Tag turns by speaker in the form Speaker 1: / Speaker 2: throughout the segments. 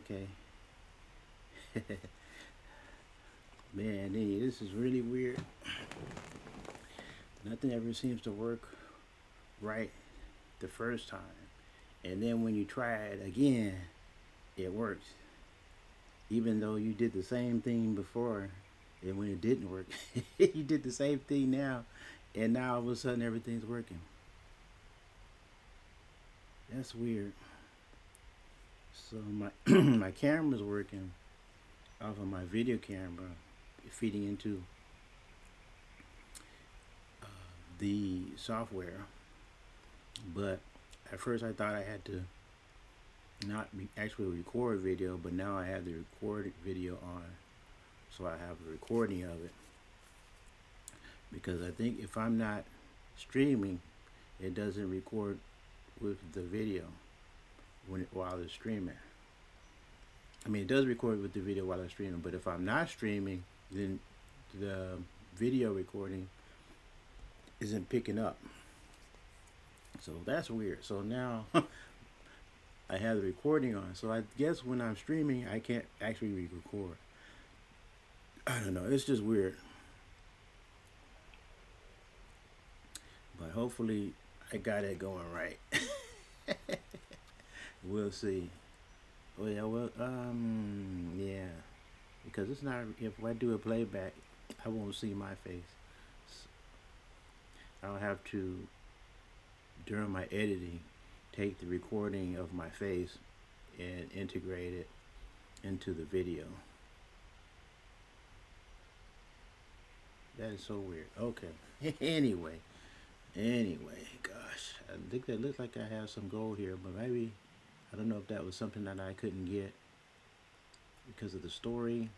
Speaker 1: Okay. Man, this is really weird. Nothing ever seems to work right the first time. And then when you try it again, it works. Even though you did the same thing before, and when it didn't work, you did the same thing now, and now all of a sudden everything's working. That's weird. So my my camera's working off of my video camera, feeding into the software. But at first I thought I had to not actually record video, but now I have the recorded video on, so I have a recording of it. Because I think if I'm not streaming, it doesn't record with the video while it's streaming. I mean, it does record with the video while it's streaming, but if I'm not streaming, then the video recording isn't picking up. So that's weird. So now I have the recording on. So I guess when I'm streaming, I can't actually record. I don't know. It's just weird. But hopefully I got it going right. We'll see. Oh yeah, well, yeah. Because it's not, if I do a playback, I won't see my face. I'll have to, during my editing, take the recording of my face and integrate it into the video. That is so weird. Okay. Anyway, gosh, I think that looks like I have some gold here, but maybe, I don't know if that was something that I couldn't get because of the story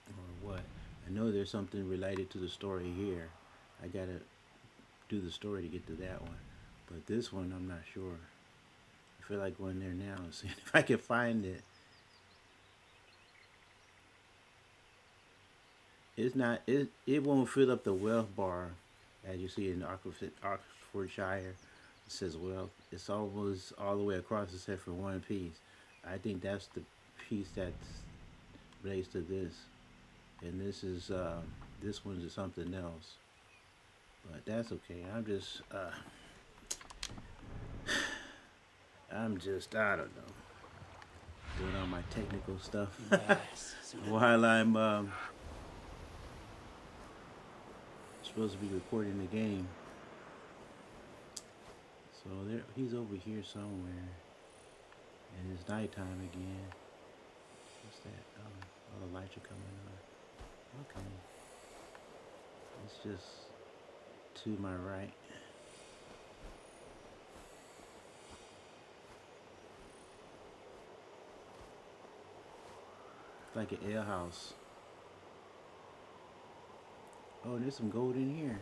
Speaker 1: or what. I know there's something related to the story here. I gotta do the story to get to that one, but this one I'm not sure. I feel like going there now and seeing if I can find it. It's not, it won't fill up the wealth bar as you see in Oxfordshire. It says wealth. It's almost all the way across except for one piece. I think that's the piece that relates to this, and this is this one is something else. But that's okay. I'm just I don't know, doing all my technical stuff
Speaker 2: Yes.
Speaker 1: while I'm supposed to be recording the game. So there, he's over here somewhere, and it's nighttime again. What's that? Oh, the lights are coming on. Okay, it's just to my right. It's like an ale house. Oh, there's some gold in here.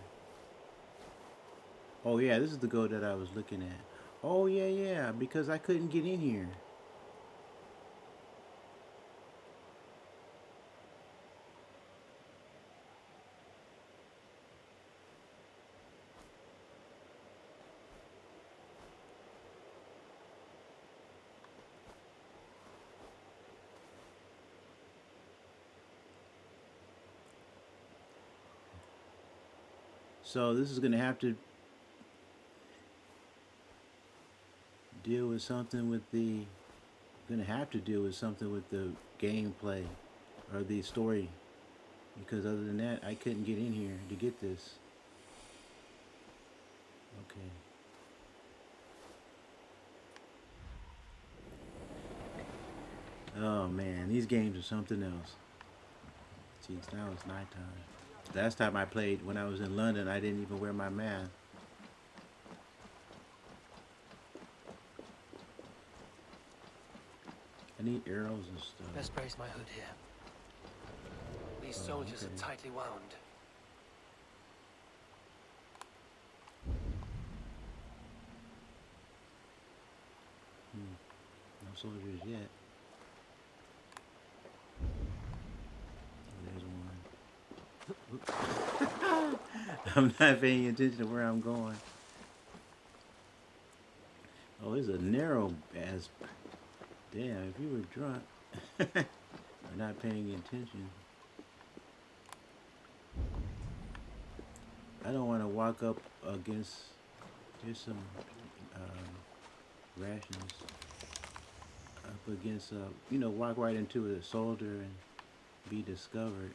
Speaker 1: Oh yeah, this is the gold that I was looking at. Oh yeah, because I couldn't get in here. So this is gonna have to deal with something with the gameplay or the story, because other than that I couldn't get in here to get this. Okay. Oh man, these games are something else. Jeez, now it's nighttime. Last time I played when I was in London, I didn't even wear my mask. I need arrows and stuff.
Speaker 2: Let's brace my hood here. These soldiers
Speaker 1: okay.
Speaker 2: are tightly wound.
Speaker 1: No soldiers yet. Oh, there's one. I'm not paying attention to where I'm going. Oh, it's a narrow ass. Damn, if you were drunk. Or not paying attention. I don't want to walk up against. Here's some rations. Up against walk right into a soldier and be discovered.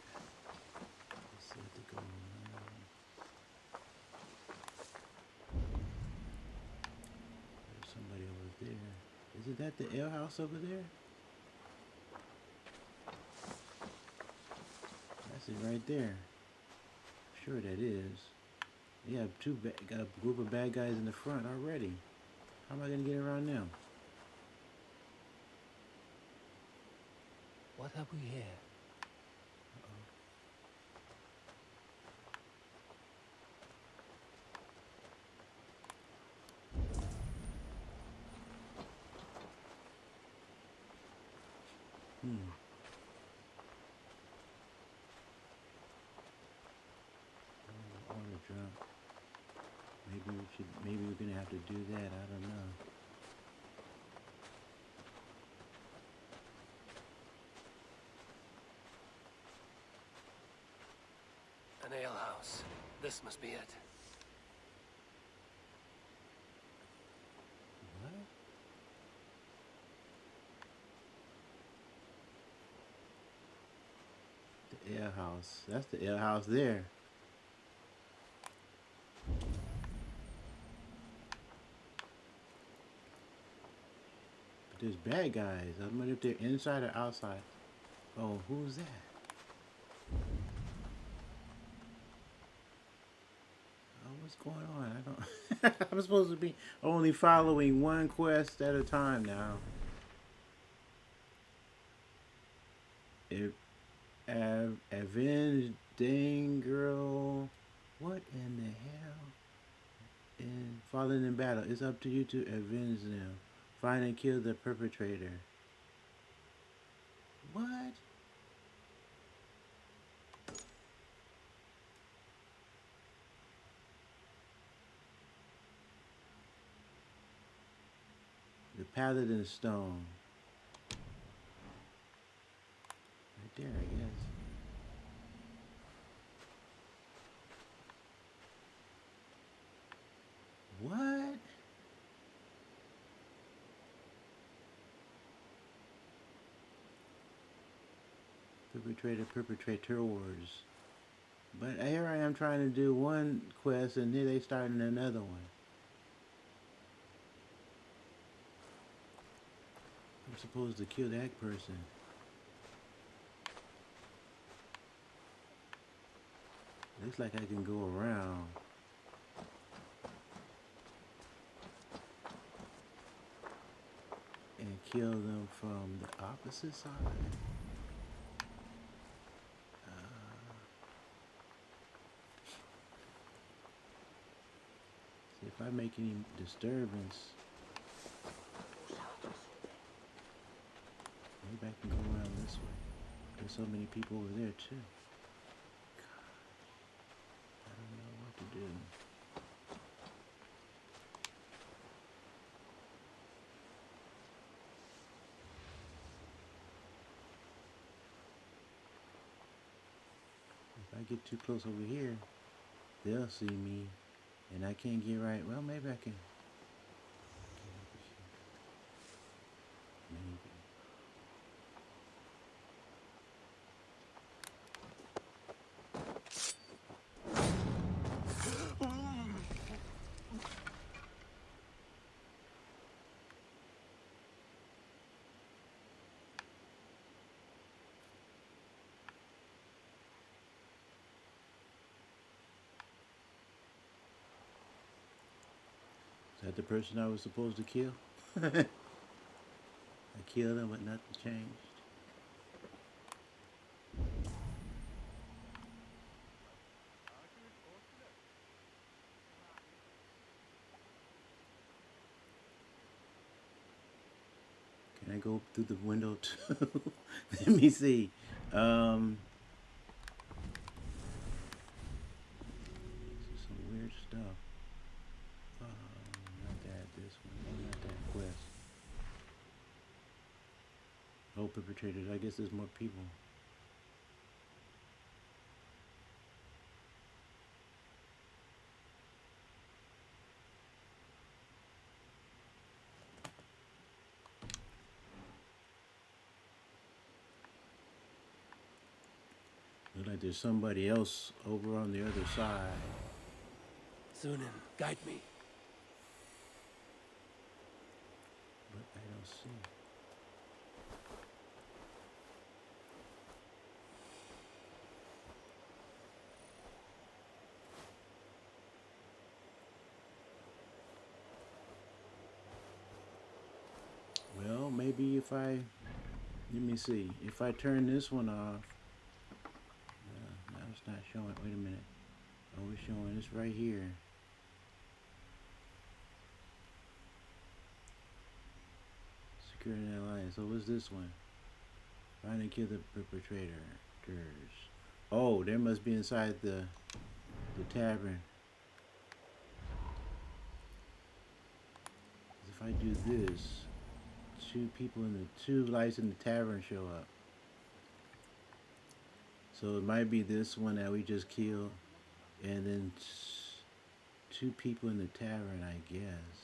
Speaker 1: Let's see what to go on. There's somebody over there. Isn't that the ale house over there? That's it right there. Sure that is. You have got a group of bad guys in the front already. How am I gonna get around them?
Speaker 2: What have we here?
Speaker 1: On the drunk. Maybe we're gonna have to do that. I don't know.
Speaker 2: An alehouse. This must be it.
Speaker 1: What? The ale house. That's the ale house there. But there's bad guys. I wonder if they're inside or outside. Oh, who's that? What's going on? I don't. I'm supposed to be only following one quest at a time now. Avenge Dane girl. What in the hell? And fallen in battle. It's up to you to avenge them. Find and kill the perpetrator. What? The Paladin Stone. Right there, I guess. What? Perpetrators. But here I am trying to do one quest and here they starting another one. I'm supposed to kill that person. Looks like I can go around. And kill them from the opposite side. See if I make any disturbance. Maybe I can go around this way. There's so many people over there too. God, I don't know what to do. If I get too close over here, they'll see me, and I can't get right. Well, maybe I can. Maybe. Is that the person I was supposed to kill? I killed him, but nothing changed. Can I go through the window too? Let me see. This is some weird stuff. Not that, this one. Not that quest. Oh, perpetrators. I guess there's more people. Look like there's somebody else over on the other side.
Speaker 3: Sunan, guide me.
Speaker 1: But I don't see. Well, maybe if I, let me see, if I turn this one off, no, it's not showing, wait a minute. Oh, it's showing this right here. Security Alliance, so what's this one? Find and kill the perpetrators. Oh, there must be inside the tavern. If I do this, two lights in the tavern show up. So it might be this one that we just killed, and then two people in the tavern, I guess.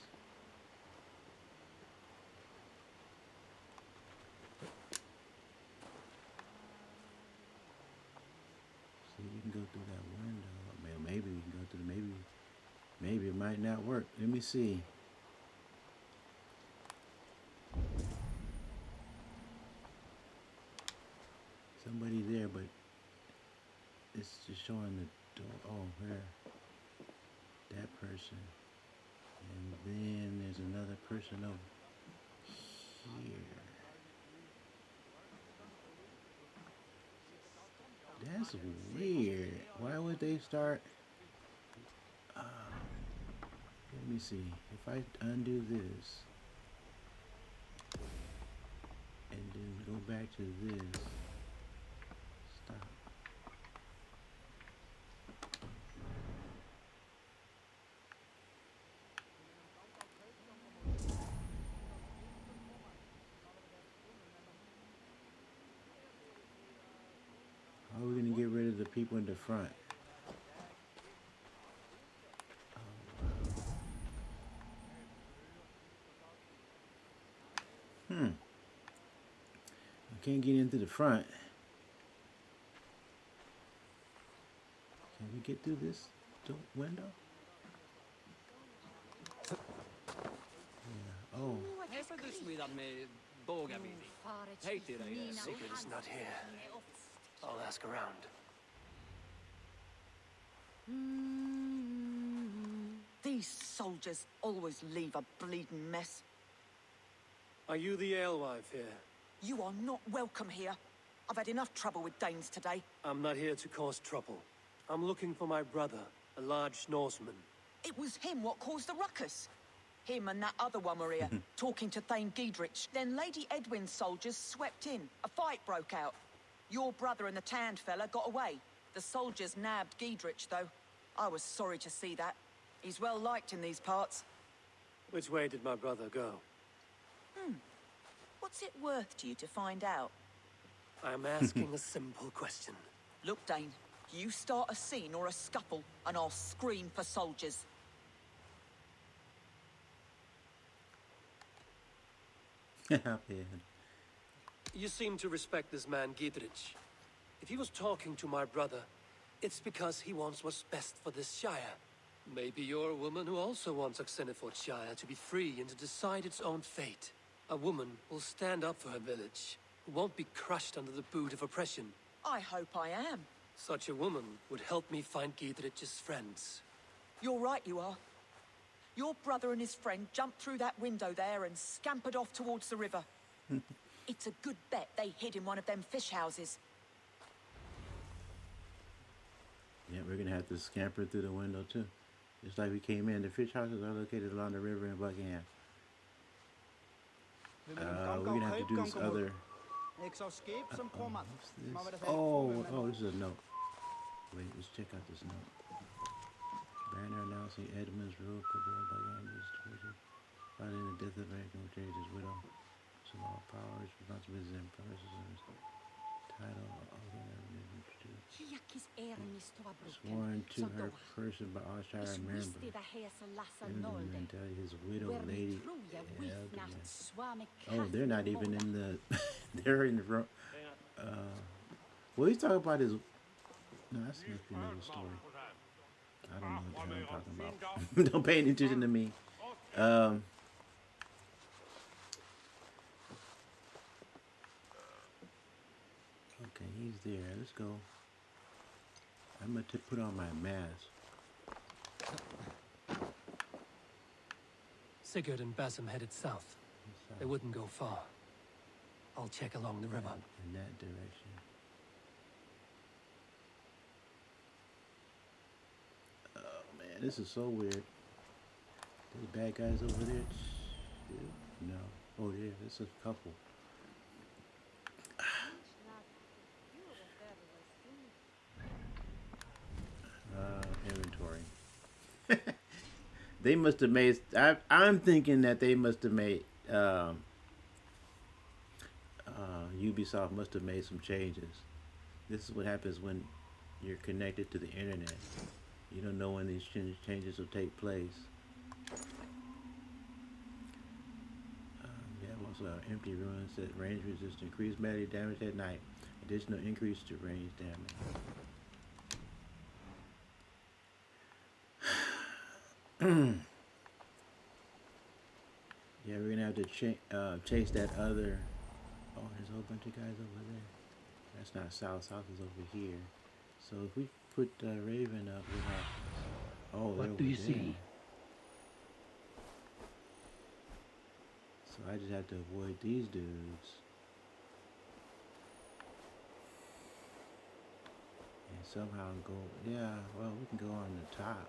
Speaker 1: See, we can go through that window. Well, maybe we can go through maybe it might not work. Let me see. Somebody there, but it's just showing the door. Oh, here. That person. And then there's another person over here. That's weird. Why would they start? Let me see. If I undo this and then go back to this. Stop. How are we going to get rid of the people in the front? I can't get into the front. Can we get through this window? Yeah. Oh.
Speaker 3: Sigurd is not here. I'll ask around.
Speaker 4: These soldiers always leave a bleeding mess.
Speaker 3: Are you the alewife here?
Speaker 4: You are not welcome here. I've had enough trouble with Danes today.
Speaker 3: I'm not here to cause trouble. I'm looking for my brother, a large Norseman.
Speaker 4: It was him what caused the ruckus. Him and that other one were here, talking to Thane Giedrich. Then Lady Edwin's soldiers swept in. A fight broke out. Your brother and the tanned fella got away. The soldiers nabbed Giedrich, though. I was sorry to see that. He's well liked in these parts.
Speaker 3: Which way did my brother go?
Speaker 4: What's it worth to you to find out?
Speaker 3: I'm asking a simple question.
Speaker 4: Look, Dane, you start a scene or a scuffle, and I'll scream for soldiers.
Speaker 3: You seem to respect this man, Giedrich. If he was talking to my brother, it's because he wants what's best for this shire. Maybe you're a woman who also wants Oxeniford Shire to be free and to decide its own fate. A woman will stand up for her village, who won't be crushed under the boot of oppression.
Speaker 4: I hope I am.
Speaker 3: Such a woman would help me find Giedrich's friends.
Speaker 4: You're right, you are. Your brother and his friend jumped through that window there and scampered off towards the river. It's a good bet they hid in one of them fish houses.
Speaker 1: Yeah, we're gonna have to scamper through the window too. Just like we came in. The fish houses are located along the river in Buckingham. We're gonna have to do this other. What's this? Oh, this is a note. Wait, let's check out this note. Banner announcing Edmund's rule put by armies following the death of American Trader's widow. Small powers, responsibilities, and persons. Title of sworn to her person by all Shire members. And tell his widow, lady. Oh, they're not even in the. They're in the front. Well, he's talking about his. No, that's another story. I don't know what the hell I'm talking about. Don't pay any attention to me. Okay, he's there. Let's go. I'm going to put on my mask.
Speaker 3: Sigurd and Basim headed south. They wouldn't go far. I'll check along the river.
Speaker 1: In that direction. Oh man, this is so weird. Those bad guys over there? No. Oh yeah, there's a couple. Inventory. They must have made. I'm thinking that they must have made. Ubisoft must have made some changes. This is what happens when you're connected to the internet. You don't know when these changes will take place. We have also our empty ruins that range resist increased melee damage at night. Additional increase to range damage. Yeah, we're gonna have to chase that other. Oh, there's a whole bunch of guys over there. That's not south. South is over here. So if we put Raven up, we have. Oh,
Speaker 3: what do you see?
Speaker 1: So I just have to avoid these dudes. And somehow go. Yeah, well, we can go on the top.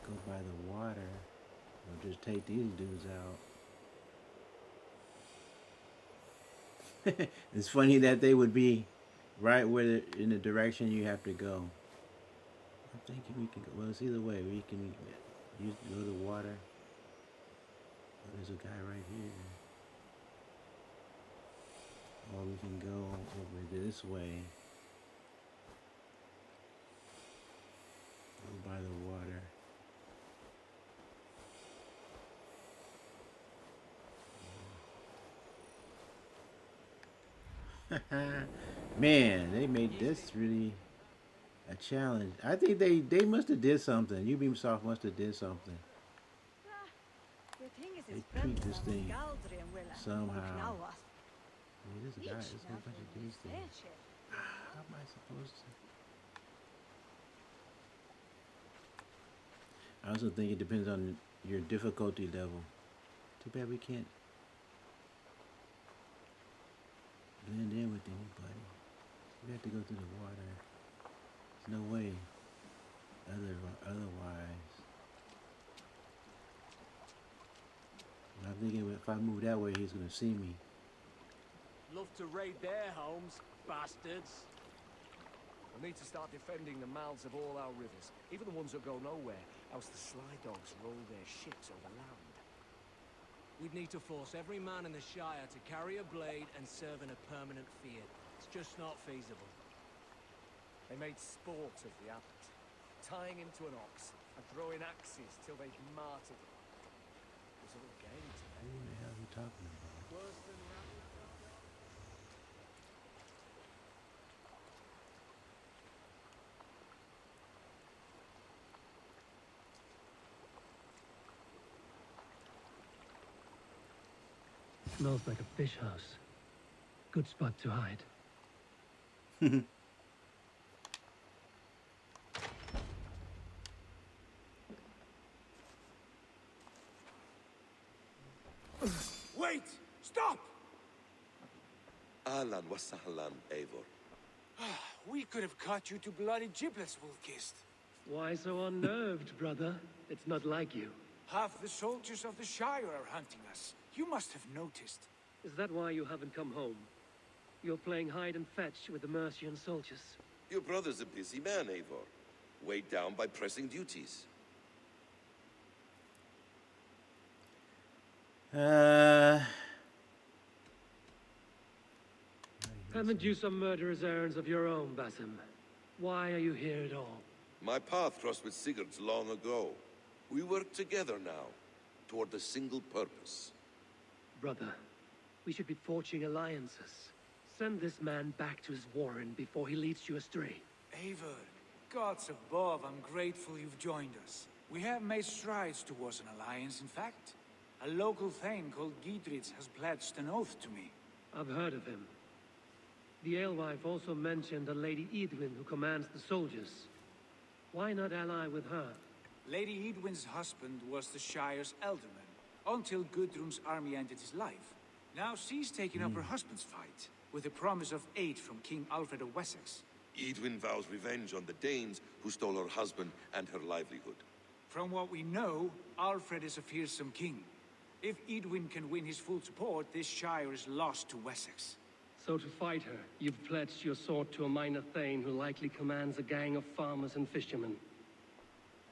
Speaker 1: Go by the water, or just take these dudes out. It's funny that they would be right where in the direction you have to go. I'm thinking we can go. Well, it's either way. We can go to water. Oh, there's a guy right here. Or we can go over this way. Go by the water. Man, they made this really a challenge. I think they must have did something. Ubisoft must have did something. They tweaked this thing somehow. There's a guy. There's a whole bunch of these things. How am I supposed to? I also think it depends on your difficulty level. Too bad we can't blend in with anybody. We have to go through the water. There's no way. Otherwise. I'm thinking if I move that way, he's gonna see me.
Speaker 5: Love to raid their homes, bastards. We need to start defending the mouths of all our rivers, even the ones that go nowhere, else the sly dogs roll their ships over land.
Speaker 2: We'd need to force every man in the Shire to carry a blade and serve in a permanent field. It's just not feasible.
Speaker 5: They made sport of the abbot, tying him to an ox and throwing axes till they'd martyred him. It was all game to them.
Speaker 1: Who the hell are you talking about?
Speaker 5: Worse than
Speaker 3: Smells like a fish house. Good spot to hide.
Speaker 5: Wait! Stop!
Speaker 6: Ahlan wa sahlan, Eivor.
Speaker 5: We could have cut you to bloody giblets, Wolf-Kissed.
Speaker 3: Why so unnerved, brother? It's not like you.
Speaker 5: Half the soldiers of the Shire are hunting us. You must have noticed.
Speaker 3: Is that why you haven't come home? You're playing hide and fetch with the Mercian soldiers.
Speaker 6: Your brother's a busy man, Eivor. Weighed down by pressing duties.
Speaker 1: Uh,
Speaker 3: Haven't you some murderous errands of your own, Basim? Why are you here at all?
Speaker 6: My path crossed with Sigurd's long ago. We work together now, toward a single purpose.
Speaker 3: Brother, we should be forging alliances. Send this man back to his warren before he leads you astray.
Speaker 7: Eivor, gods above, I'm grateful you've joined us. We have made strides towards an alliance, in fact. A local thane called Gidrich has pledged an oath to me.
Speaker 3: I've heard of him. The alewife also mentioned a Lady Edwin who commands the soldiers. Why not ally with her?
Speaker 7: Lady Edwin's husband was the Shire's alderman, until Gudrun's army ended his life. Now she's taking up her husband's fight, with a promise of aid from King Alfred of Wessex.
Speaker 6: Edwin vows revenge on the Danes who stole her husband and her livelihood.
Speaker 7: From what we know, Alfred is a fearsome king. If Edwin can win his full support, this Shire is lost to Wessex.
Speaker 3: So to fight her, you've pledged your sword to a minor thane who likely commands a gang of farmers and fishermen.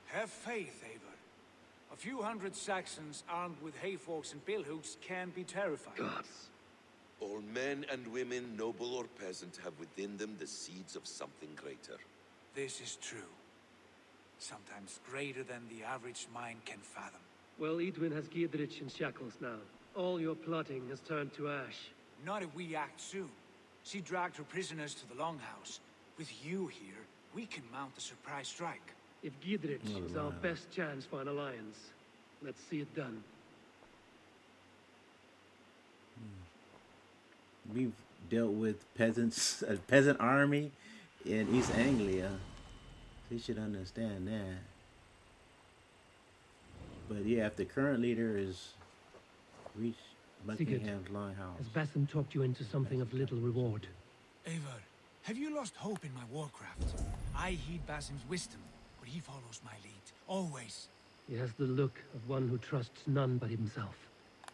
Speaker 7: Have faith, Eivor. A few hundred Saxons armed with hayforks and billhooks can be terrifying.
Speaker 3: Gods.
Speaker 6: All men and women, noble or peasant, have within them the seeds of something greater.
Speaker 7: This is true. Sometimes greater than the average mind can fathom.
Speaker 3: Well, Edwin has Gidrich in shackles now. All your plotting has turned to ash.
Speaker 7: Not if we act soon. She dragged her prisoners to the Longhouse. With you here, we can mount a surprise strike.
Speaker 3: If Gidrich is our best chance for an alliance, let's see it done.
Speaker 1: we've dealt with peasants, a peasant army in East Anglia. They should understand that. But yeah, if the current leader is reached Buckingham's Longhouse.
Speaker 3: Has Basim talked you into something of little reward?
Speaker 7: Eivor, have you lost hope in my warcraft? I heed Basim's wisdom, but he follows my lead, always.
Speaker 3: He has the look of one who trusts none but himself.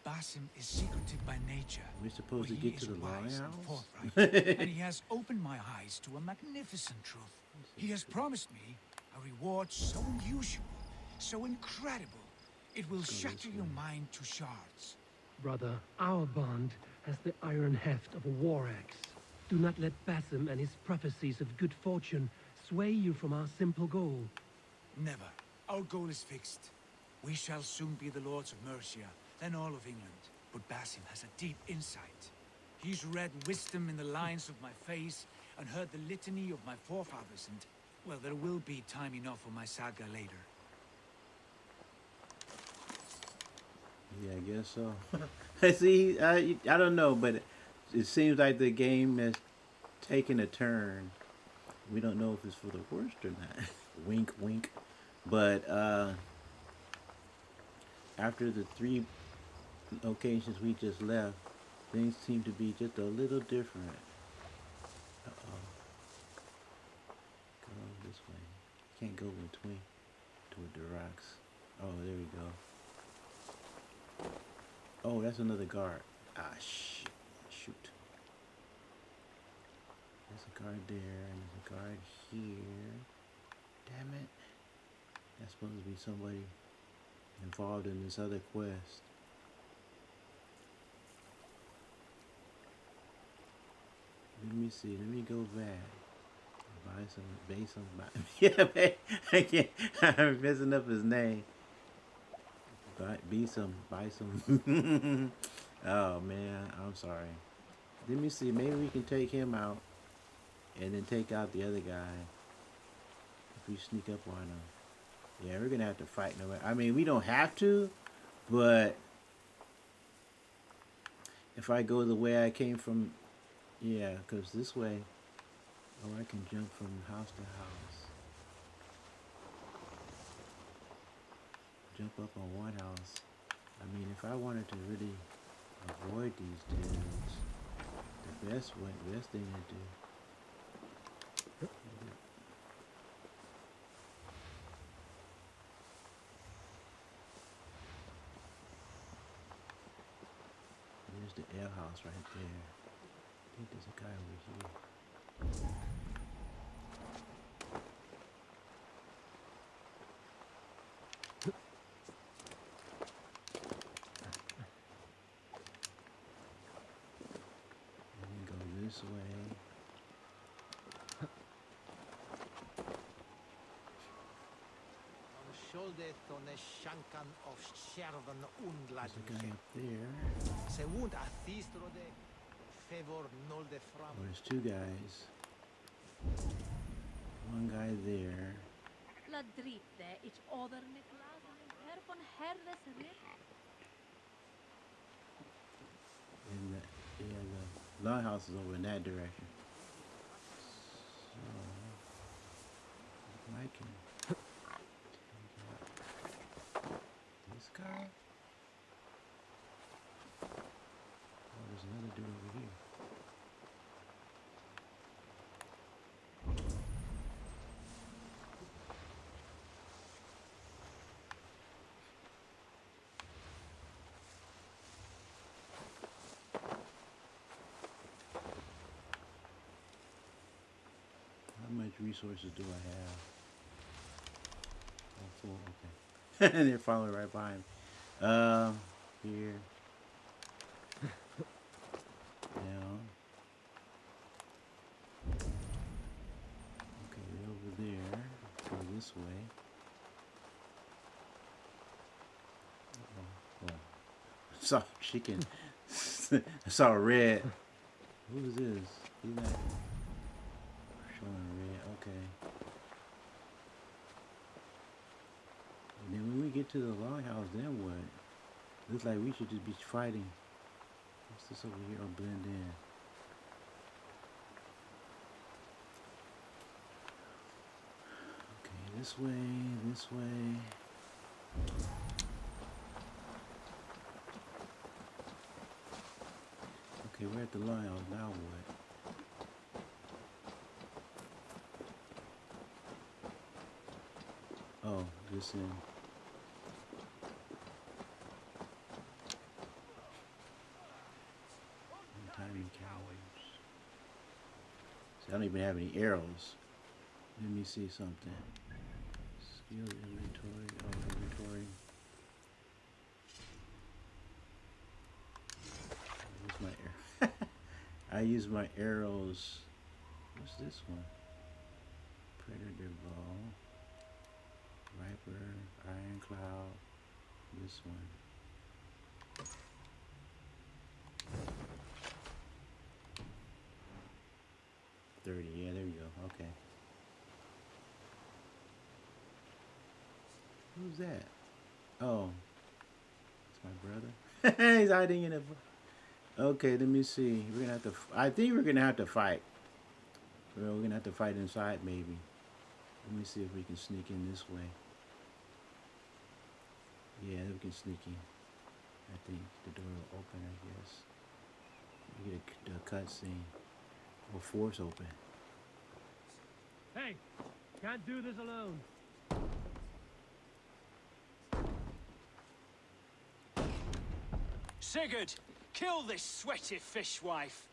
Speaker 7: Basim is secretive by nature.
Speaker 1: We're supposed to
Speaker 7: but he
Speaker 1: get to
Speaker 7: is
Speaker 1: the
Speaker 7: wise and
Speaker 1: Longhouse?
Speaker 7: forthright, and he has opened my eyes to a magnificent truth. He has promised me a reward so unusual, so incredible, it will shatter your mind to shards.
Speaker 3: Brother, our bond has the iron heft of a war axe. Do not let Basim and his prophecies of good fortune sway you from our simple goal.
Speaker 7: Never. Our goal is fixed. We shall soon be the lords of Mercia, then all of England. But Basim has a deep insight. He's read wisdom in the lines of my face and heard the litany of my forefathers, and, well, there will be time enough for my saga later.
Speaker 1: Yeah, I guess so. See, I don't know, but it seems like the game has taken a turn. We don't know if it's for the worst or not. Wink, wink. But after the 3 locations we just left, things seem to be just a little different. Uh-oh. Go this way. Can't go between toward the rocks. Oh, there we go. Oh, that's another guard. Ah, shit. Shoot. There's a guard there, and there's a guard here. Damn it. That's supposed to be somebody involved in this other quest. Let me see. Let me go back. Buy some, base some. Yeah, man. I can't. I'm messing up his name. Buy some. Oh man, I'm sorry. Let me see. Maybe we can take him out, and then take out the other guy. If we sneak up on him. Yeah, we're gonna have to fight no matter. I mean, we don't have to, but if I go the way I came from, yeah, because this way, oh, I can jump from house to house. Jump up on one house. I mean, if I wanted to really avoid these dudes, the best thing to do. There's the ale house right there. I think there's a guy over here.
Speaker 8: Skjoldet och shankan av kärven
Speaker 1: There's a
Speaker 8: undladlige.
Speaker 1: guy up there.
Speaker 8: Se wund a thistrode, favor nolde fram.
Speaker 1: Oh, there's 2 guys. 1 guy there.
Speaker 9: La dritte ich oder neklasen her von herres rit.
Speaker 1: And the longhouse is over in that direction. So, Viking. This guy. Oh, there's another dude over here. How much resources do I have? Oh, 4, okay. And they're following right behind me. Here. Down. Okay, over there. Go this way. Oh, well. I saw chicken. I saw red. Who is this? He's not showing red. Okay. And then when we get to the longhouse, then what? Looks like we should just be fighting. What's this over here? I'll blend in. Okay, this way, this way. Okay, we're at the longhouse. Now what? Oh, this in. Tiny cows. See, I don't even have any arrows. Let me see something. Skill inventory. Oh, inventory. Where's my arrow? I use my arrows. What's this one? Predator ball. Viper. Iron cloud. This one. Yeah, there you go. Okay. Who's that? Oh, it's my brother. He's hiding in a. Okay, let me see. We're gonna have to. I think we're gonna have to fight. Well, we're gonna have to fight inside, maybe. Let me see if we can sneak in this way. Yeah, we can sneak in. I think the door will open. I guess. We get a cutscene. Or force open.
Speaker 5: Hey, can't do this alone.
Speaker 10: Sigurd, kill this sweaty fishwife.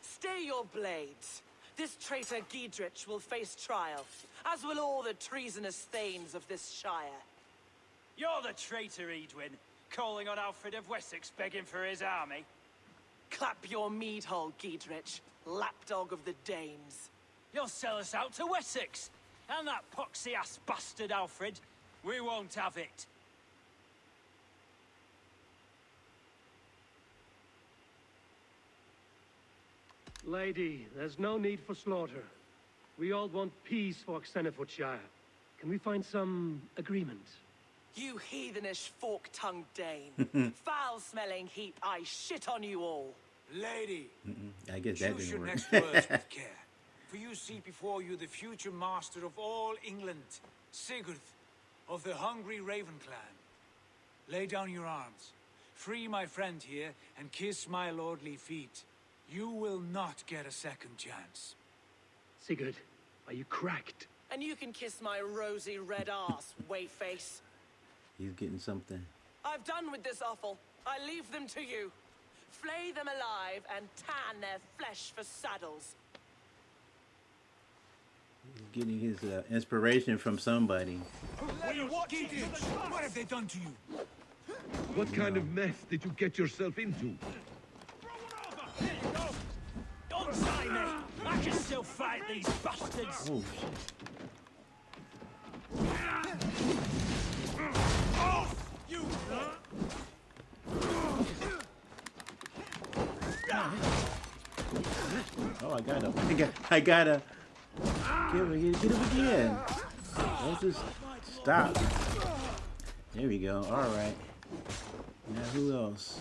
Speaker 4: Stay your blades. This traitor Giedrich will face trial, as will all the treasonous thanes of this shire.
Speaker 10: You're the traitor, Edwin, calling on Alfred of Wessex begging for his army.
Speaker 4: Clap your mead hole, Giedrich, lapdog of the Danes.
Speaker 10: You'll sell us out to Wessex, and that poxy-ass bastard Alfred. We won't have it.
Speaker 5: Lady, there's no need for slaughter. We all want peace for Xenophoshire. Can we find some agreement?
Speaker 4: You heathenish fork-tongued Dane. Foul-smelling heap, I shit on you all.
Speaker 8: Lady,
Speaker 1: I guess that
Speaker 8: choose
Speaker 1: didn't
Speaker 8: your
Speaker 1: work.
Speaker 8: next words with care. For you see before you the future master of all England, Sigurd, of the hungry Raven clan. Lay down your arms. Free my friend here, and kiss my lordly feet. You will not get a second chance.
Speaker 5: Sigurd, are you cracked?
Speaker 4: And you can kiss my rosy red ass, wayface.
Speaker 1: He's getting something.
Speaker 4: I've done with this offal. I leave them to you. Flay them alive and tan their flesh for saddles.
Speaker 1: He's getting his inspiration from somebody.
Speaker 8: What have they done to you?
Speaker 6: What kind of mess did you get yourself into?
Speaker 10: Here you go. Don't tie me. I can still fight these bastards.
Speaker 1: Oh shit. I gotta get him again. Let's just stop. There we go. All right. Now who else?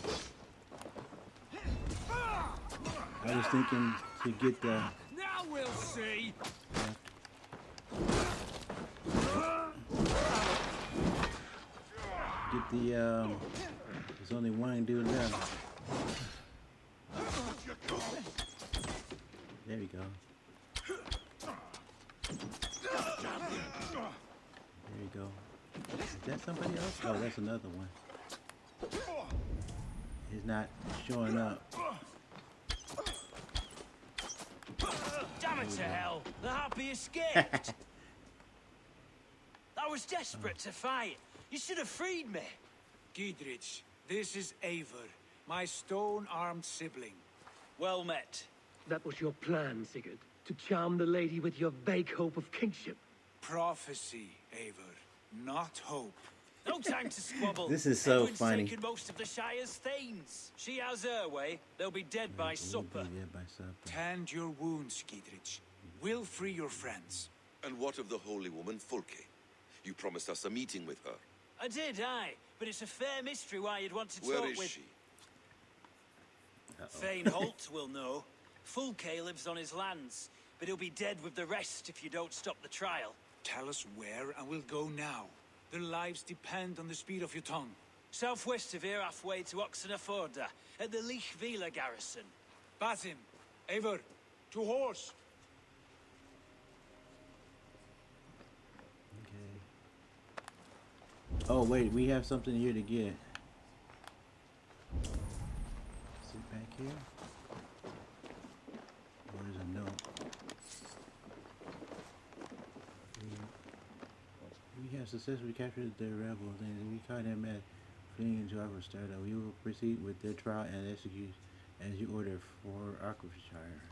Speaker 1: I was thinking to get the.
Speaker 5: Now we'll see.
Speaker 1: Get the. There's only one dude left. There we go. There you go. Is that somebody else? Oh, that's another one. He's not showing up.
Speaker 10: Damn it to hell! The harpy escaped! I was desperate to fight. You should have freed me.
Speaker 8: Gidrich, this is Eivor, my stone-armed sibling.
Speaker 10: Well met.
Speaker 3: That was your plan, Sigurd. To charm the lady with your vague hope of kingship.
Speaker 8: Prophecy, Eivor, not hope.
Speaker 10: No time to squabble.
Speaker 1: This is so
Speaker 10: Edwin's
Speaker 1: funny.
Speaker 10: taken most of the Shire's thanes. She has her way. They'll be dead by supper.
Speaker 8: Tend your wounds, Gidrich. We'll free your friends.
Speaker 6: And what of the holy woman Fulke? You promised us a meeting with her.
Speaker 10: I did, aye. But it's a fair mystery why you'd want to
Speaker 6: Where
Speaker 10: talk
Speaker 6: is
Speaker 10: with...
Speaker 6: she?
Speaker 10: Thane Holt will know. Fulke lives on his lands, but he'll be dead with the rest if you don't stop the trial.
Speaker 8: Tell us where and we'll go now. Their lives depend on the speed of your tongue.
Speaker 10: Southwest of here, halfway to Oxenaforda, at the Lichvila garrison.
Speaker 8: Basim, Eivor, to horse.
Speaker 1: Okay. Oh wait, we have something here to get. Sit back here. Oh, there's a note. We have successfully captured the rebels, and we caught them at fleeing into Arvostad. We will proceed with their trial and execute as you order for Arcofshire.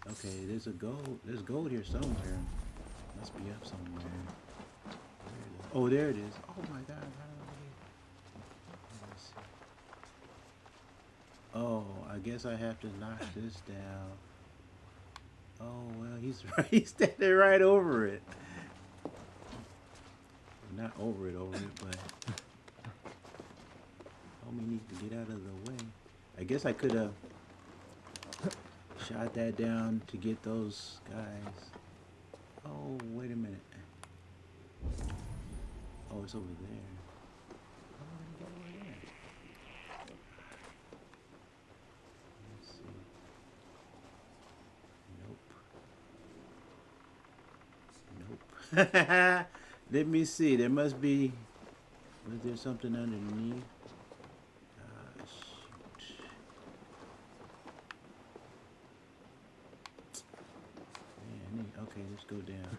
Speaker 1: Okay, there's a gold. There's gold here somewhere. Must be up somewhere. Oh, there it is. Oh my God! Oh, I guess I have to knock this down. Oh well, he's right. He's standing right over it. Not over it, but homie needs to get out of the way. I guess I could have shot that down to get those guys. Oh, wait a minute. Oh, it's over there. How am I gonna get over there? Let's see. Nope. Let me see. There must be. Was there something underneath? Shoot. Man, okay, let's go down.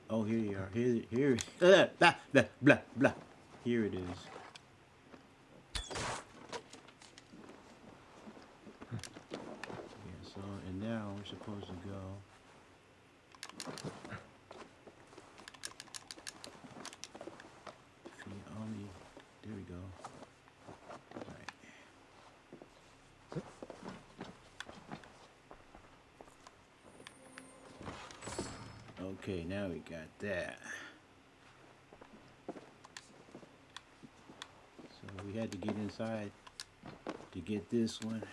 Speaker 1: Oh, here you are. Here. Blah, blah, blah, blah. Here it is. Yeah. So, and now we're supposed to go. There we go. All right. Okay, now we got that. So we had to get inside to get this one.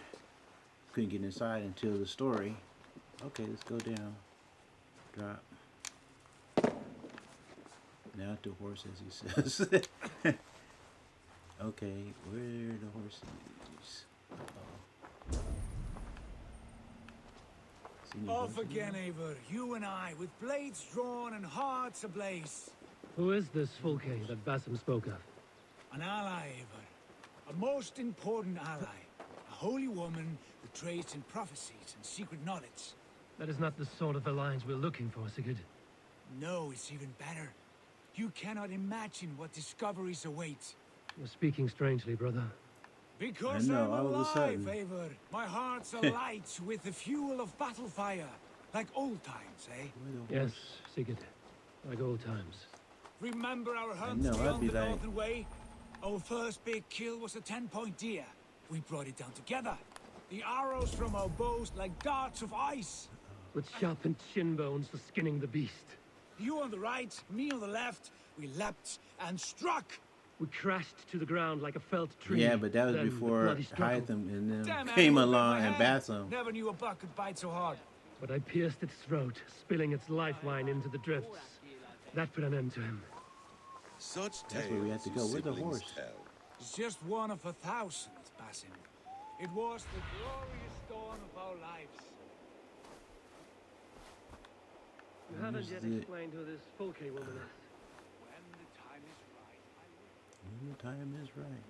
Speaker 1: Couldn't get inside until the story. Okay, let's go down. Drop. Now to horse, as he says. Okay, where are the horses?
Speaker 8: Off again, Eivor. You and I, with blades drawn and hearts ablaze.
Speaker 3: Who is this Fulke that Basim spoke of?
Speaker 8: An ally, Eivor. A most important ally. A holy woman who trades in prophecies and secret knowledge.
Speaker 3: That is not the sort of alliance we're looking for, Sigurd.
Speaker 8: No, it's even better. You cannot imagine what discoveries await.
Speaker 3: You're speaking strangely, brother.
Speaker 8: Because
Speaker 1: I know,
Speaker 8: I'm
Speaker 1: all of a
Speaker 8: alive,
Speaker 1: sudden.
Speaker 8: Eivor. My heart's alight with the fuel of battle fire. Like old times, eh?
Speaker 3: Yes, Sigurd. Like old times.
Speaker 8: Remember our hunts
Speaker 1: know, I'd
Speaker 8: beyond
Speaker 1: be
Speaker 8: the
Speaker 1: like-
Speaker 8: Northern Way? Our first big kill was a 10-point deer. We brought it down together.
Speaker 7: The arrows from our bows like darts of ice.
Speaker 3: With sharpened shin bones for skinning the beast.
Speaker 7: You on the right, me on the left. We leapt and struck.
Speaker 3: We crashed to the ground like a felled tree.
Speaker 1: Yeah, but that was
Speaker 3: Then the
Speaker 1: before
Speaker 3: bloody struggle.
Speaker 1: Hytham and them
Speaker 7: Damn,
Speaker 1: came
Speaker 7: animal bit
Speaker 1: along
Speaker 7: my
Speaker 1: and
Speaker 7: hand.
Speaker 1: Bassam.
Speaker 7: Never knew a buck could bite so hard.
Speaker 3: But I pierced its throat, spilling its lifeline into the drifts. That put an end to him.
Speaker 6: Such
Speaker 1: That's where we had to go. Where's the horse?
Speaker 7: It's just one of 1,000, Basim. It was the glorious dawn of our lives.
Speaker 3: You haven't yet
Speaker 1: the-
Speaker 3: explained who this Fulke woman is.
Speaker 7: When the time is right, I will.
Speaker 1: When the time is right.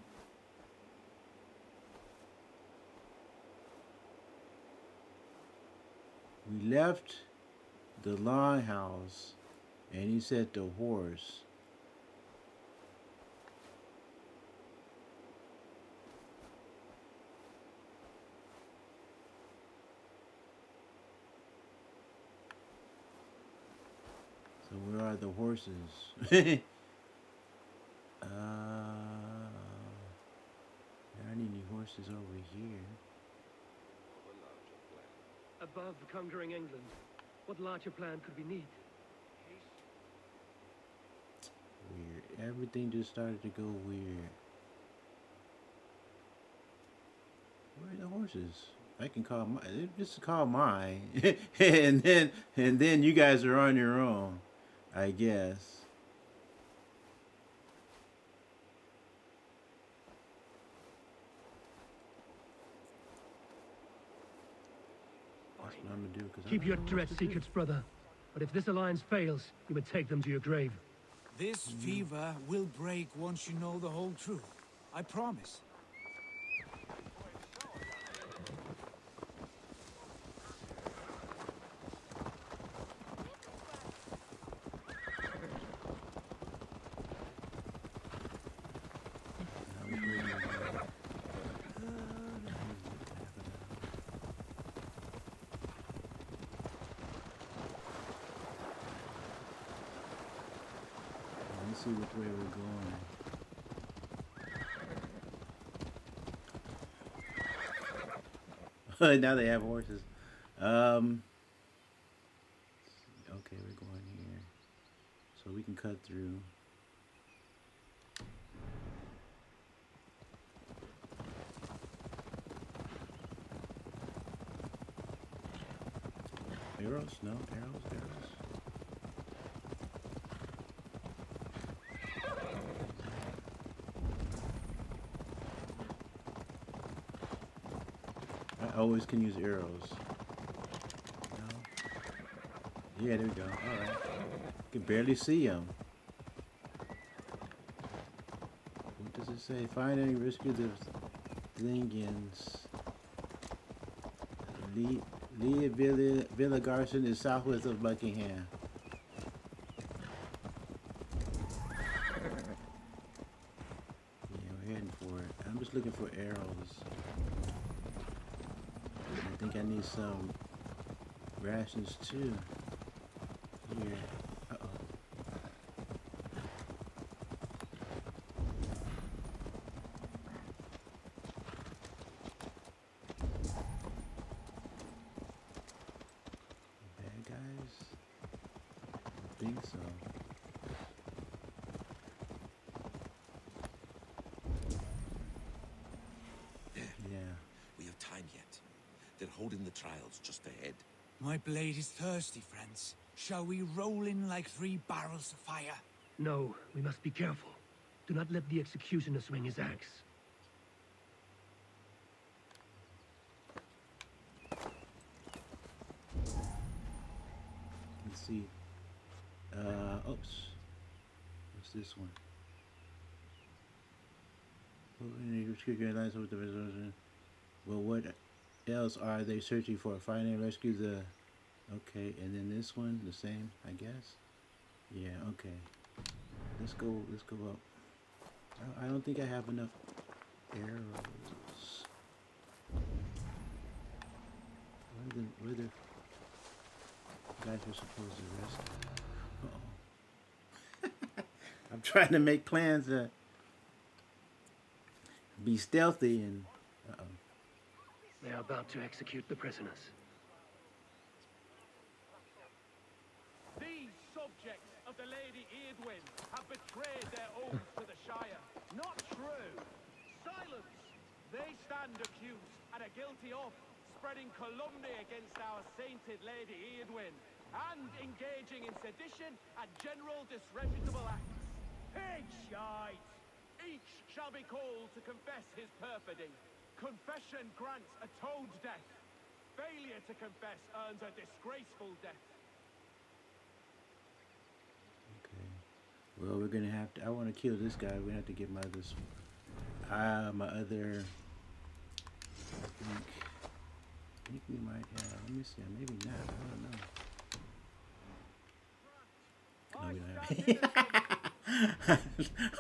Speaker 1: We left the longhouse, and he said the horse. So where are the horses? There aren't any horses over here.
Speaker 3: Above conquering England, what larger plan could we need?
Speaker 1: Weird. Everything just started to go weird. Where are the horses? I can call mine. Just call mine, and then you guys are on your own, I guess. That's what I'm gonna do. Cause
Speaker 3: Keep your direct secrets, brother. But if this alliance fails, you would take them to your grave.
Speaker 7: This fever will break once you know the whole truth. I promise.
Speaker 1: Let's see which way we're going. Now they have horses. Okay, we're going here. So we can cut through. Arrows? No, arrows. I always can use arrows. No. Yeah, there we go. Alright. Can barely see them. What does it say? Find and rescue the Lingans. Lee Villa Garson is southwest of Buckingham. Yeah, we're heading for it. I'm just looking for arrows. I think I need some rations too. Here. Uh-oh. Bad guys? I think so. Yeah.
Speaker 6: We have time yet. They're holding the trials just ahead.
Speaker 7: My blade is thirsty, friends. Shall we roll in like 3 barrels of fire?
Speaker 3: No, we must be careful. Do not let the executioner swing his axe.
Speaker 1: Let's see. Oops. What's this one? Well, what else are they searching for? Find and rescue the... Okay, and then this one, the same, I guess? Yeah, okay. Let's go up. I don't think I have enough arrows. Where the guys are supposed to rescue? Uh-oh. I'm trying to make plans to be stealthy and... Uh-oh.
Speaker 3: They are about to execute the prisoners.
Speaker 5: These subjects of the Lady Eadwyn have betrayed their oaths to the Shire. Not true. Silence! They stand accused and are guilty of spreading calumny against our sainted Lady Eadwyn and engaging in sedition and general disreputable acts. Pig shite! Each shall be called to confess his perfidy. Confession grants atoned death. Failure to confess earns a disgraceful death.
Speaker 1: Okay. Well, we're gonna have to. I want to kill this guy. We have to get my other. My other. I think we might have. Let me see. Maybe not. I don't know. No, we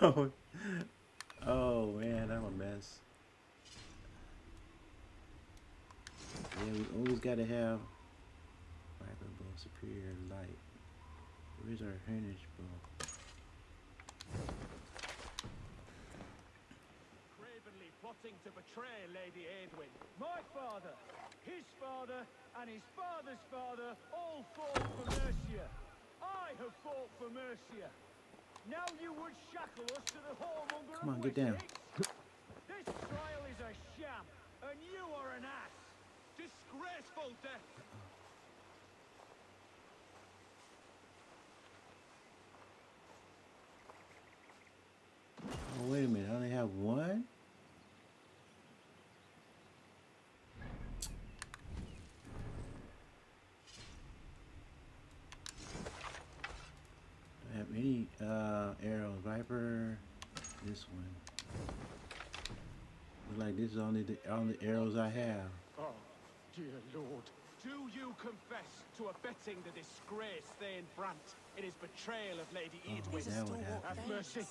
Speaker 1: don't have. Oh man, I'm a mess. Yeah, we always gotta have rifle bow, superior light. Where's our harness bow?
Speaker 5: Cravenly plotting to betray Lady Eadwyn. My father, his father, and his father's father all fought for Mercia. I have fought for Mercia. Now you would shackle us to the whoremonger.
Speaker 1: Come on, get down.
Speaker 5: This trial is a sham, and you are an ass. Disgraceful death.
Speaker 1: Oh, wait a minute. I only have one? Do I have any arrows? Viper. This one. Looks like this is only the arrows I have.
Speaker 5: Oh, dear Lord. Do you confess to abetting the disgrace Thane Brant in his betrayal of Lady Eadwyn? Have mercy.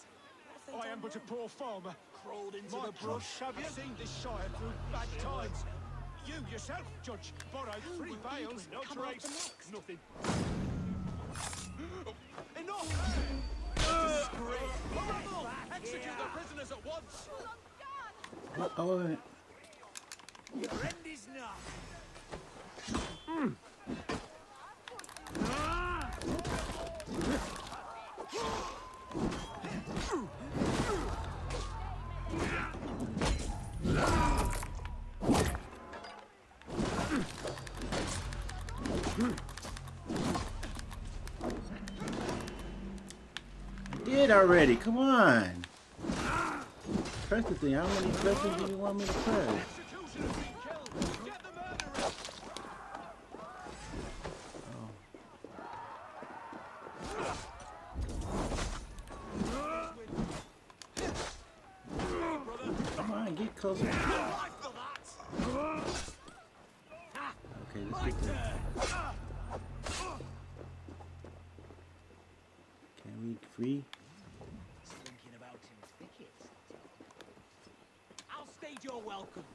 Speaker 5: I am but a poor farmer.
Speaker 10: Crawled into
Speaker 5: My
Speaker 10: the brush, have you?
Speaker 5: I've seen this shire through bad times. You yourself, Judge, borrowed 3 bales. No trace. Nothing. Enough! Horrible! Execute the prisoners at once!
Speaker 1: Oh,
Speaker 10: Your end is not.
Speaker 1: I did already. Come on. Press the thing. How many presses do you want me to press?
Speaker 5: Executioner's been killed! Get the murderer!
Speaker 1: Come on, get closer. Okay, let's get there. Can we free?
Speaker 10: Thinking about him thickets. I'll stage your welcome.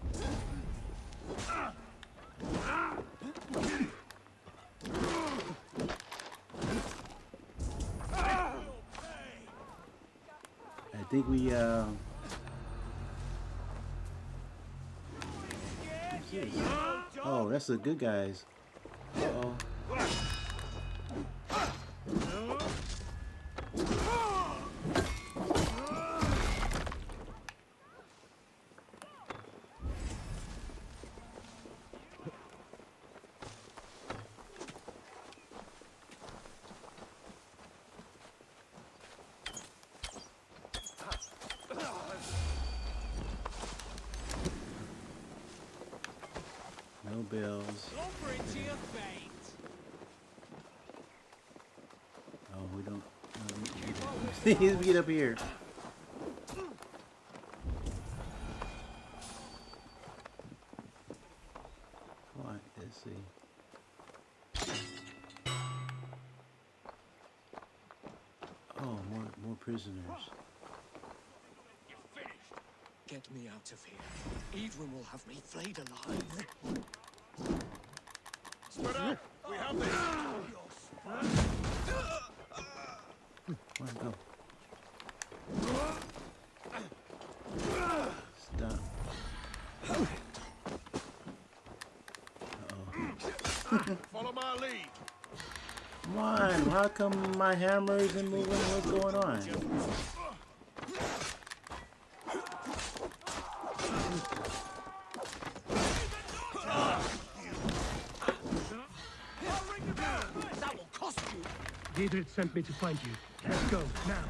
Speaker 1: I think we oh, that's the good guys. Uh-oh. No bells.
Speaker 5: Lumber into your fate!
Speaker 1: Oh, we don't. Please get up here. Come on, let's see. Oh, more prisoners.
Speaker 5: You're finished! Get me out of here. Eadwyn will have me flayed alive. Spread out! We have this!
Speaker 1: Come on, go. Stop. Come on, how come my hammer isn't moving? What's going on?
Speaker 5: That will cost you. Dietrich sent me to find you. Let's go, now.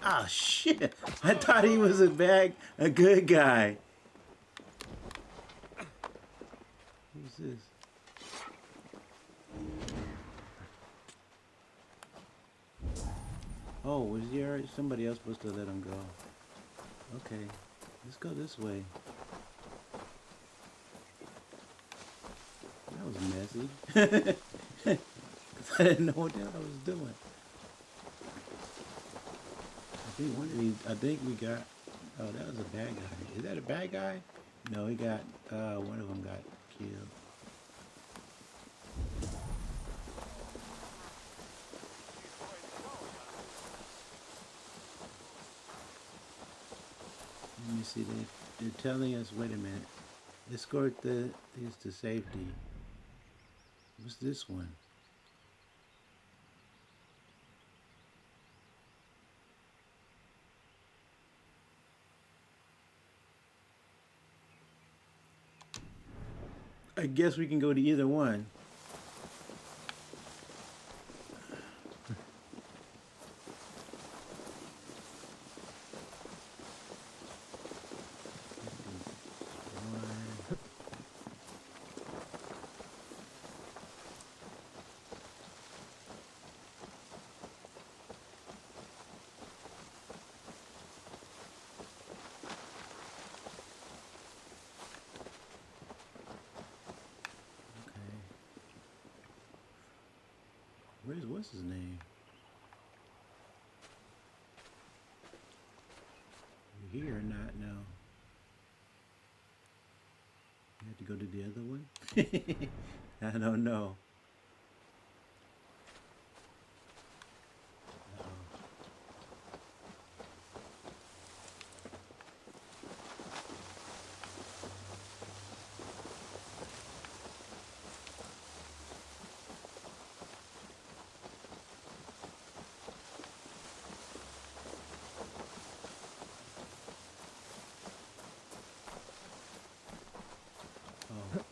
Speaker 1: Ah, shit. I thought he was a good guy. Who's this? Oh, was there somebody else supposed to let him go? Okay, let's go this way. That was messy. I didn't know what the hell I was doing. I think we got. Oh, that was a bad guy. Is that a bad guy? No, he got. One of them got killed. Let me see. They're telling us. Wait a minute. Escort these to safety. What's this one? I guess we can go to either one. What's his name? You here or not? No. You have to go to the other one? I don't know.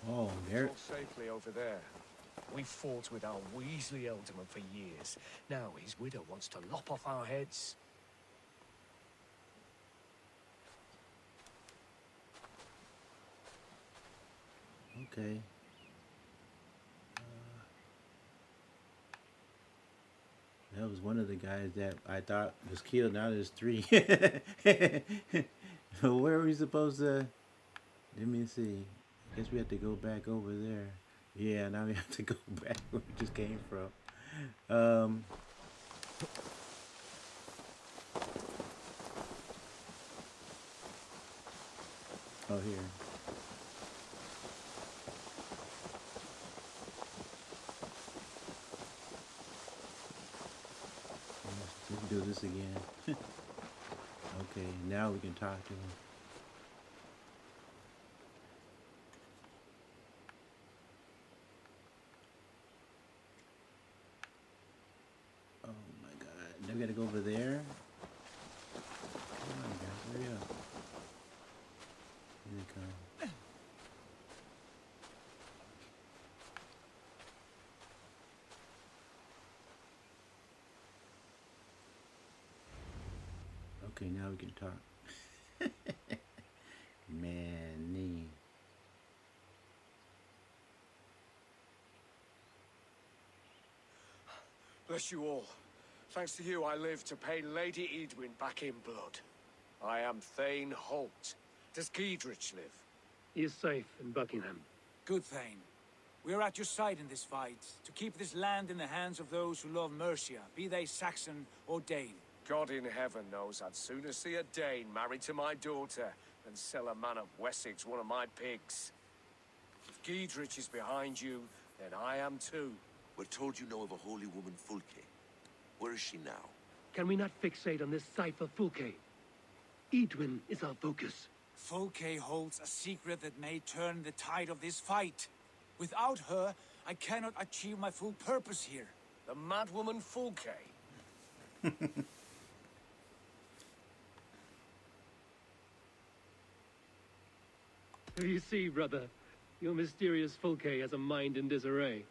Speaker 1: Oh, there.
Speaker 5: Safely over there. We fought with our Weasley Elderman for years. Now his widow wants to lop off our heads.
Speaker 1: Okay. That was one of the guys that I thought was killed. Now there's 3. Where are we supposed to? Let me see. I guess we have to go back over there. Yeah, now we have to go back where we just came from. Oh, here. We can do this again. Okay, now we can talk to him. Oh my god. Now we gotta go over there. Come on guys, hurry up. Here they come. Okay, now we can talk. Manny.
Speaker 5: Bless you all. Thanks to you, I live to pay Lady Edwin back in blood. I am Thane Holt. Does Giedrich live?
Speaker 2: He is safe in Buckingham.
Speaker 8: Good, Thane. We are at your side in this fight, to keep this land in the hands of those who love Mercia, be they Saxon or Dane.
Speaker 5: God in heaven knows I'd sooner see a Dane married to my daughter than sell a man of Wessex one of my pigs. If Giedrich is behind you, then I am too.
Speaker 6: We're told you know of a holy woman, Fulke. Where is she now?
Speaker 2: Can we not fixate on this cipher, Fulke? Edwin is our focus.
Speaker 8: Fulke holds a secret that may turn the tide of this fight. Without her, I cannot achieve my full purpose here.
Speaker 5: The madwoman Fulke.
Speaker 3: You see, brother, your mysterious Fulke has a mind in disarray.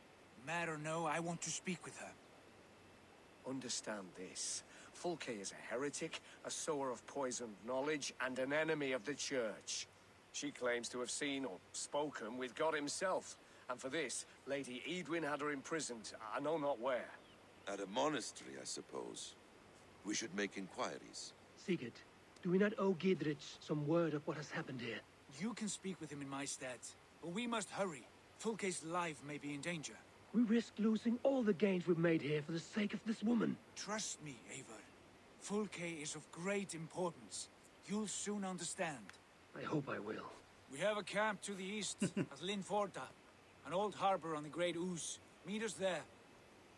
Speaker 8: Mad or no, I want to speak with her.
Speaker 5: Understand this. Fulke is a heretic, a sower of poisoned knowledge, and an enemy of the Church. She claims to have seen or spoken with God himself. And for this, Lady Eidwin had her imprisoned, I know not where.
Speaker 6: At a monastery, I suppose. We should make inquiries.
Speaker 3: Sigurd, do we not owe Gidrich some word of what has happened here?
Speaker 8: You can speak with him in my stead, but we must hurry. Fulke's life may be in danger.
Speaker 3: We risk losing all the gains we've made here for the sake of this woman.
Speaker 8: Trust me, Eivor. Fulke is of great importance. You'll soon understand.
Speaker 3: I hope I will.
Speaker 8: We have a camp to the east at Linforta, an old harbor on the Great Ouse. Meet us there.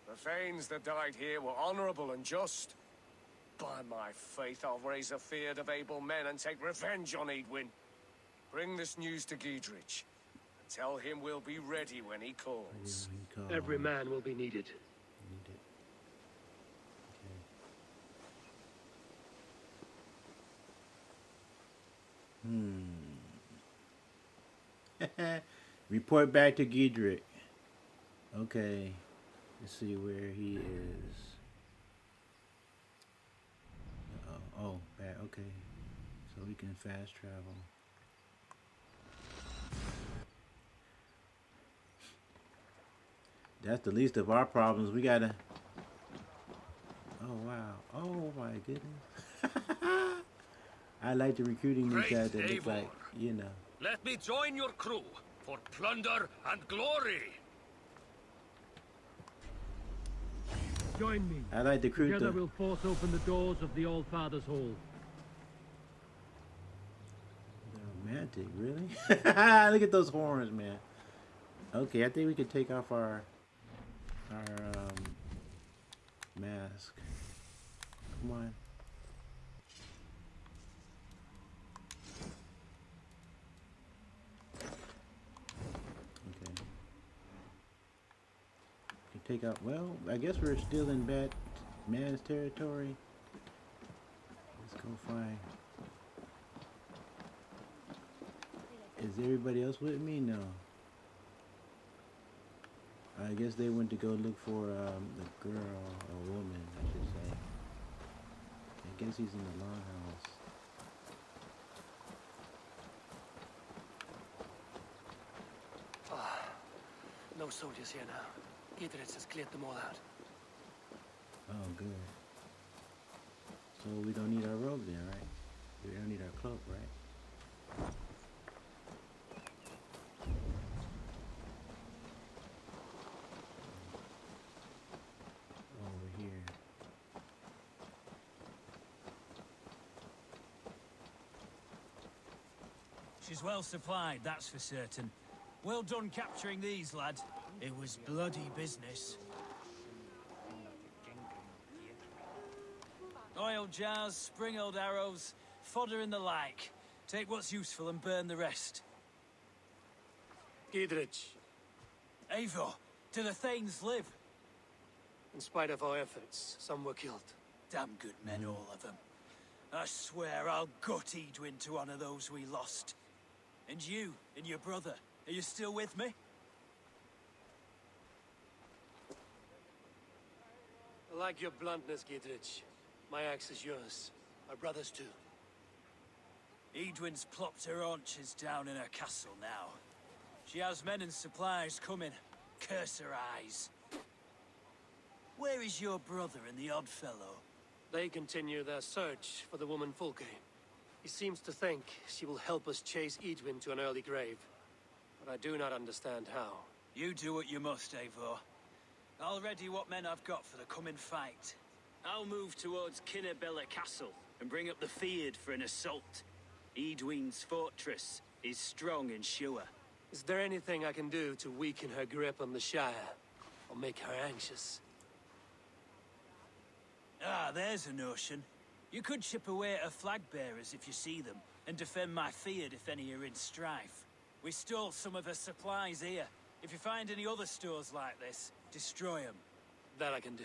Speaker 5: The Thanes that died here were honorable and just. By my faith, I'll raise a feared of able men and take revenge on Eidwin. Bring this news to Gidrich. And tell him we'll be ready when he calls.
Speaker 3: Every man will be needed.
Speaker 1: Report back to Gidrich. Okay. Let's see where he is. Oh, bad. Okay. So we can fast travel. That's the least of our problems. We gotta... Oh, wow. Oh, my goodness. I like the recruiting these guys that look like, you know.
Speaker 11: Let me join your crew for plunder and glory.
Speaker 3: Join me.
Speaker 1: I like the crew.
Speaker 3: Together we'll force open the doors of the All-Father's Hall.
Speaker 1: Romantic, really? Look at those horns, man. Okay, I think we could take off our mask. Come on. Okay. Can take out. Well, I guess we're still in man's territory. Let's go find. Is everybody else with me? No. I guess they went to go look for the girl or woman, I should say. I guess he's in the longhouse.
Speaker 3: No soldiers here now. Gidrich has cleared them all out.
Speaker 1: Oh, good. So we don't need our robe then, right? We don't need our cloak, right?
Speaker 10: She's well supplied, that's for certain. Well done capturing these, lad. It was bloody business. Oil jars, spring-oiled arrows, fodder and the like. Take what's useful and burn the rest.
Speaker 3: Gidrich,
Speaker 10: Eivor, do the Thanes live?
Speaker 3: in spite of our efforts, some were killed.
Speaker 10: Damn good men, all of them. I swear I'll gut Eidwin to honor those we lost. And you, and your brother, are you still with me?
Speaker 3: I like your bluntness, Gidrich. My axe is yours. Our brothers too.
Speaker 10: Eidwin's plopped her haunches down in her castle now. She has men and supplies coming. Curse her eyes. Where is your brother and the odd fellow?
Speaker 3: They continue their search for the woman Fulke. He seems to think she will help us chase Eidwin to an early grave. But I do not understand how.
Speaker 10: You do what you must, Eivor. I'll ready what men I've got for the coming fight. I'll move towards Kinnabella Castle and bring up the Fyrd for an assault. Eidwin's fortress is strong and sure.
Speaker 3: Is there anything I can do to weaken her grip on the Shire? Or make her anxious?
Speaker 10: Ah, there's a notion. You could chip away at her flag bearers if you see them, and defend my field if any are in strife. We stole some of the supplies here. If you find any other stores like this, destroy them.
Speaker 3: That I can do.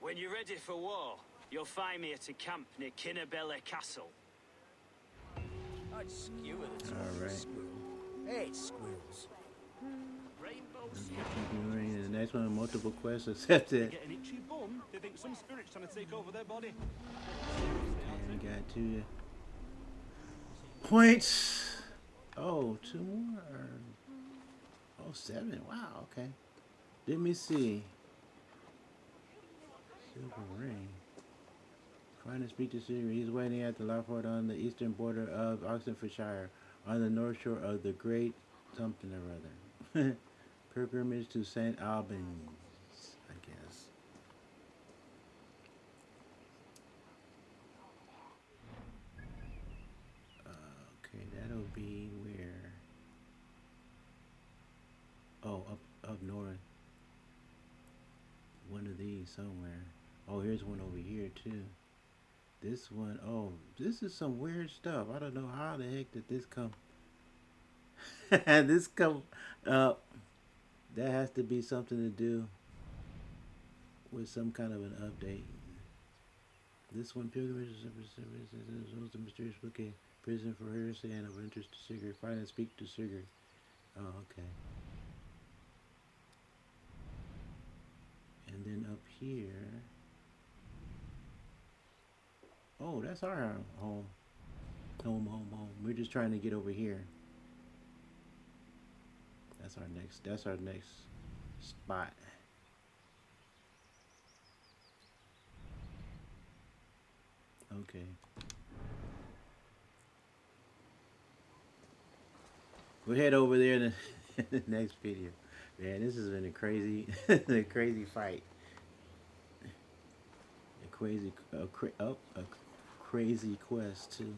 Speaker 10: When you're ready for war, you'll find me at a camp near Kinnebella Castle.
Speaker 5: I'd skewer the top
Speaker 1: All
Speaker 5: of a
Speaker 1: right.
Speaker 5: squirrel. Hate squirrels. Rainbow
Speaker 1: The next one, multiple quests accepted.
Speaker 5: Get an itchy bum. They think some spirit's trying to take over their body.
Speaker 1: And we got 2 points. Oh, 2 more. Oh, 7. Wow, okay. Let me see. Silver ring. Trying to speak to Sigurd. He's waiting at the Lawford on the eastern border of Oxfordshire, on the north shore of the Great something or other. Pilgrimage to St. Albans, I guess. Okay, that'll be where? Oh, up north. One of these somewhere. Oh, here's one over here too. This one, oh, this is some weird stuff. I don't know how the heck did this come. This come up. That has to be something to do with some kind of an update. This one, pilgrimage is the mysterious book, prison for heresy and of interest to Sigurd. Find and speak to Sigurd. Oh, okay. And then up here. Oh, that's our home. Home. We're just trying to get over here. That's our next spot. Okay. We'll head over there in the next video. Man, this has been a crazy, a crazy fight. A crazy quest too.